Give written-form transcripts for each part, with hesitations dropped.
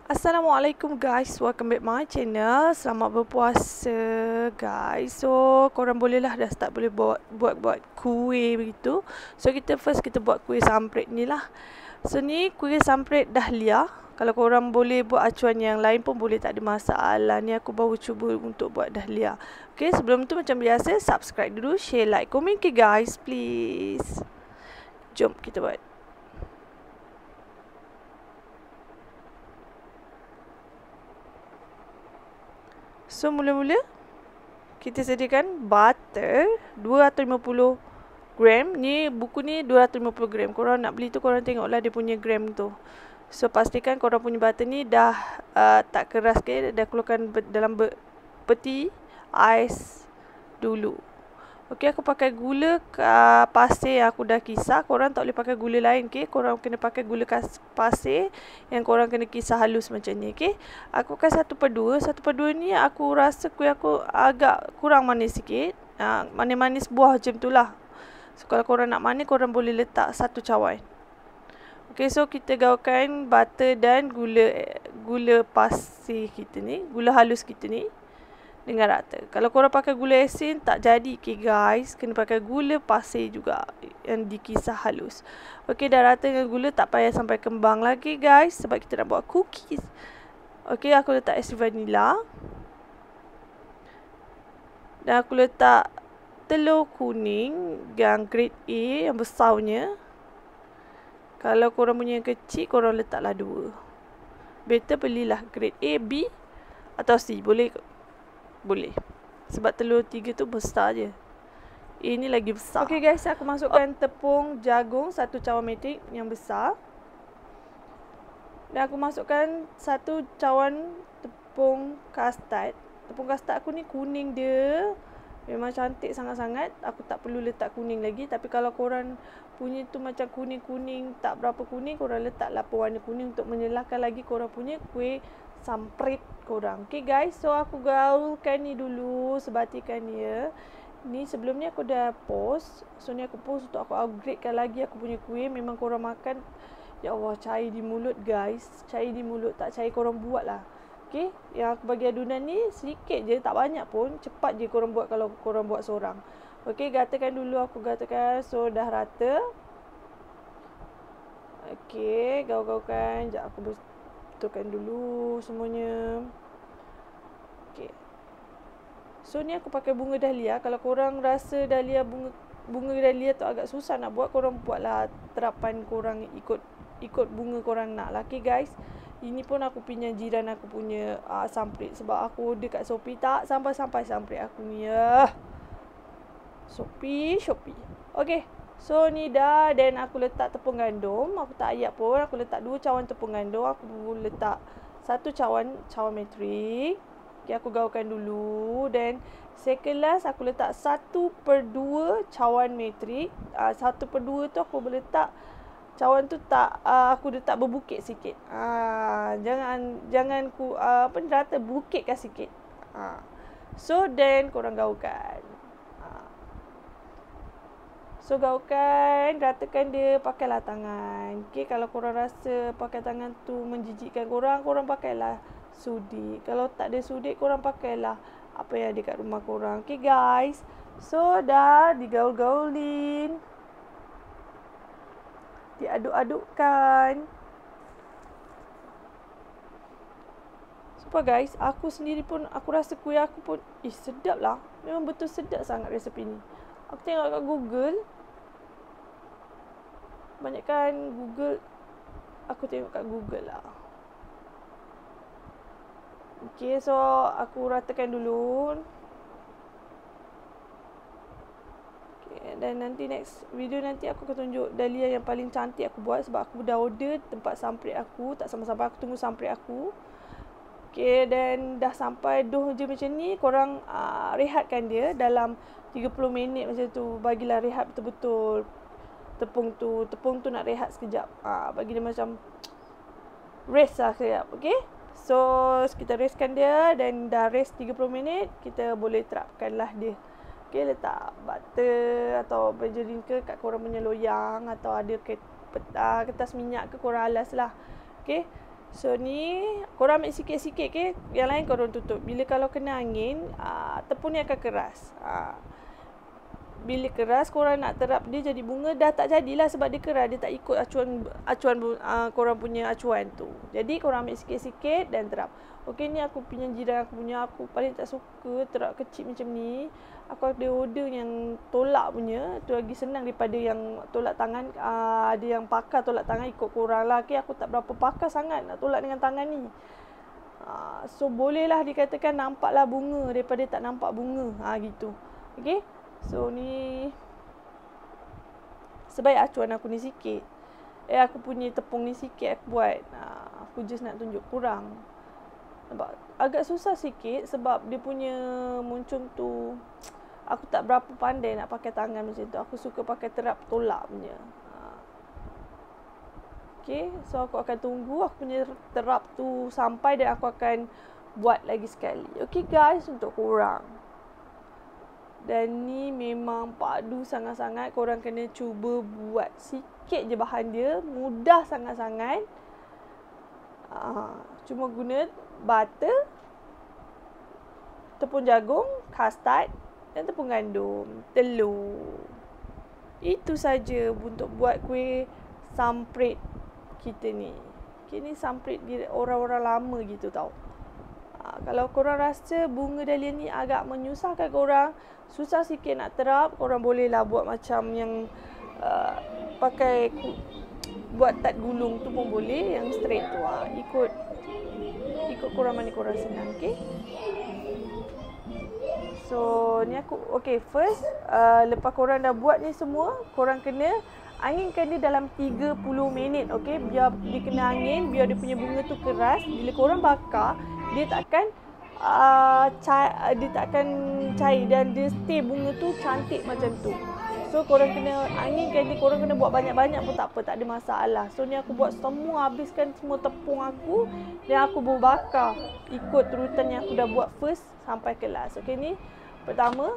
Assalamualaikum guys, welcome back my channel. Selamat berpuasa guys. So korang bolehlah dah start boleh buat kuih begitu. So kita buat kuih samprit ni lah. So ni kuih samprit dahlia. Kalau korang boleh buat acuan yang lain pun boleh, tak ada masalah. Ni aku baru cuba untuk buat dahlia. Okay, sebelum tu macam biasa subscribe dulu, share, like, komen ke guys please. Jom kita buat. So mula-mula kita sediakan butter 250 gram. Ni buku ni 250 gram. Korang nak beli tu korang tengoklah dia punya gram tu. So pastikan korang punya butter ni dah tak keras ke, dah keluarkan dalam peti ais dulu. Okey, aku pakai gula pasir yang aku dah kisar. Korang tak boleh pakai gula lain, okey? Korang kena pakai gula pasir yang korang kena kisar halus macam ni, okey? Aku pakai 1/2. 1/2 ni aku rasa kuih aku agak kurang manis sikit. Manis-manis buah macam tu lah. So kalau korang nak manis, korang boleh letak 1 cawan. Okey, so kita gaulkan butter dan gula pasir kita ni, gula halus kita ni dengan rata. Kalau korang pakai gula asin tak jadi, okay guys. Kena pakai gula pasir juga yang dikisar halus. Okey, dah rata dengan gula, tak payah sampai kembang lagi guys, sebab kita nak buat cookies. Okey, aku letak es vanila. Dan aku letak telur kuning yang grade A yang besarnya. Kalau korang punya yang kecil, korang letaklah 2. Better belilah grade A, B atau C. Boleh. Sebab telur 3 tu besar je. Ini lagi besar. Okey guys, aku masukkan tepung jagung 1 cawan metrik yang besar. Dan aku masukkan 1 cawan tepung custard. Tepung custard aku ni kuning dia. Memang cantik sangat-sangat. Aku tak perlu letak kuning lagi. Tapi kalau korang punya tu macam kuning-kuning, tak berapa kuning, korang letaklah pewarna kuning untuk menyelahkan lagi korang punya kuih samprit korang. Okay guys, so aku gaulkan ni dulu, sebatikan dia. Ni sebelum ni aku dah post. So ni aku post untuk aku upgradekan lagi aku punya kuih. Memang korang makan, ya Allah, cair di mulut guys. Cair di mulut, tak cair korang buat lah. Okay, yang aku bagi adunan ni sedikit je, tak banyak pun. Cepat je korang buat kalau korang buat seorang. Okay, gatakan dulu, aku gatakan. So dah rata. Okay, gaul-gaulkan. Sekejap aku betulkan dulu semuanya. Okay, so ni aku pakai bunga dahlia. Kalau korang rasa bunga dahlia tu agak susah nak buat, korang buatlah terapan korang, ikut bunga korang nak lah. Okay guys, ini pun aku pinjam jiran aku punya samprit. Sebab aku order kat Shopee, tak sampai-sampai samprit aku ni ya. Shopee. Okay, so ni dah. Dan aku letak tepung gandum. Aku tak ayak pun. Aku letak 2 cawan tepung gandum. Aku letak 1 cawan metrik. Okay, aku gaulkan dulu. Dan sekelas aku letak 1/2 cawan metrik. 1/2 tu aku boleh letak cawan tu tak, aku letak berbukit sikit. Jangan rata, bukitkan sikit. So then korang gaulkan. So gaulkan, ratakan dia, pakailah tangan. Okay, kalau korang rasa pakai tangan tu menjijikkan korang pakailah sudik. Kalau tak ada sudik, korang pakailah apa yang ada kat rumah korang. Okay guys, so dah digaul-gaulin, diaduk-adukkan. Supaya guys, aku sendiri pun, aku rasa kuih aku pun sedap lah. Memang betul sedap sangat resepi ni. Aku tengok kat Google, banyakkan Google, aku tengok kat Google lah. Okay, so aku ratakan dulu. Dan nanti next video nanti aku akan tunjuk dahlia yang paling cantik aku buat. Sebab aku dah order tempat samprit aku. Tak sampai-sampai aku tunggu samprit aku. Okay, dan dah sampai doh je macam ni. Korang rehatkan dia dalam 30 minit macam tu. Bagilah rehat betul-betul tepung tu nak rehat sekejap. Bagi dia macam rest lah sekejap. Okay, so kita restkan dia. Dan dah rest 30 minit, kita boleh terapkan lah dia. Okay, letak butter atau margarine ke kat korang punya loyang, atau ada kertas minyak ke, korang alas lah. Okay, So ni korang ambil sikit-sikit ke, yang lain korang tutup. Bila kalau kena angin, tepung ni akan keras. Bila keras korang nak terap dia jadi bunga, dah tak jadilah sebab dia keras, dia tak ikut acuan korang punya acuan tu. Jadi korang ambil sikit-sikit dan terap. Okey, ni aku punya jiran aku paling tak suka terap kecil macam ni. Aku ada order yang tolak punya, tu lagi senang daripada yang tolak tangan. Ada yang pakar tolak tangan, ikut korang lah. Okay, aku tak berapa pakar sangat nak tolak dengan tangan ni. So bolehlah dikatakan nampaklah bunga daripada tak nampak bunga. Gitu. Okay, so ni sebaik acuan aku ni sikit. Aku punya tepung ni sikit aku buat. Aku just nak tunjuk kurang. Nampak? Agak susah sikit sebab dia punya muncung tu aku tak berapa pandai nak pakai tangan macam tu. Aku suka pakai terap tolak punya. Okay, so aku akan tunggu aku punya terap tu sampai dan aku akan buat lagi sekali. Okay guys, untuk korang. Dan ni memang padu sangat-sangat. Korang kena cuba buat sikit je bahan dia. Mudah sangat-sangat. Cuma guna butter, tepung jagung, custard dan tepung gandum, telur. Itu saja untuk buat kuih samprit kita ni. Okay, ni samprit orang-orang lama gitu tau. Kalau korang rasa bunga dahlia ni agak menyusahkan korang, susah sikit nak terap, korang bolehlah buat macam yang pakai buat tat gulung tu pun boleh, yang straight tu. Ikut korang mana korang senang. Okay, so ni aku first lepas korang dah buat ni semua, korang kena anginkan dia dalam 30 minit. Okay, biar dia kena angin, biar dia punya bunga tu keras. Bila korang bakar, dia takkan cair dan dia stay bunga tu cantik macam tu. So korang kena anginkan dia, korang kena buat banyak-banyak pun tak apa, tak ada masalah. So ni aku buat semua, habiskan semua tepung aku dan aku berbakar ikut urutan yang aku dah buat first sampai ke last. Okay, ni pertama,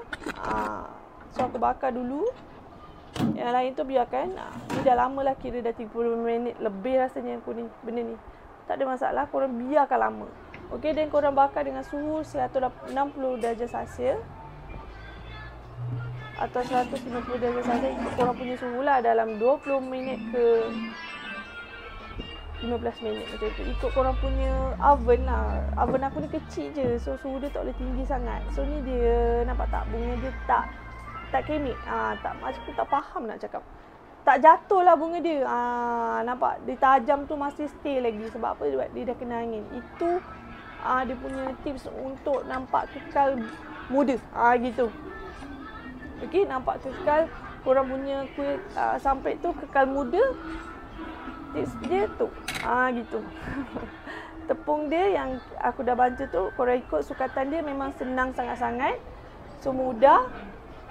so aku bakar dulu. Yang lain tu biarkan. Ni dah lama lah, kira dah 30 minit lebih rasanya aku ni, benda ni. Tak ada masalah, korang biarkan lama. Okay, dan korang bakar dengan suhu 160 darjah Celsius atau 150 darjah Celsius, ikut korang punya suhu lah, dalam 20 minit ke 15 minit macam tu. Ikut korang punya oven lah. Oven aku ni kecil je, so suhu dia tak boleh tinggi sangat. So ni dia, nampak tak? Bunga dia tak kemik. Tak, macam aku tak faham nak cakap. Tak jatuh lah bunga dia. Nampak? Dia tajam tu masih stay lagi. Sebab apa? Sebab dia dah kena angin. Itu dia punya tips untuk nampak kekal muda. Gitu. Okay, nampak kekal. Korang punya kuih samprit tu kekal muda. Tips dia tu. Gitu. Tepung dia yang aku dah bantu tu, korang ikut sukatan dia, memang senang sangat-sangat. So mudah.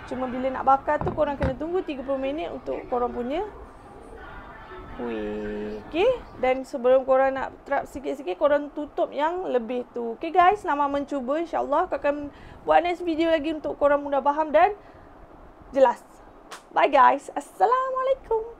Cuma bila nak bakar tu korang kena tunggu 30 minit untuk korang punya kuih. Okay, dan sebelum korang nak terap sikit-sikit, korang tutup yang lebih tu. Okay guys, selamat mencuba. InsyaAllah aku akan buat next video lagi untuk korang mudah faham dan jelas. Bye guys. Assalamualaikum.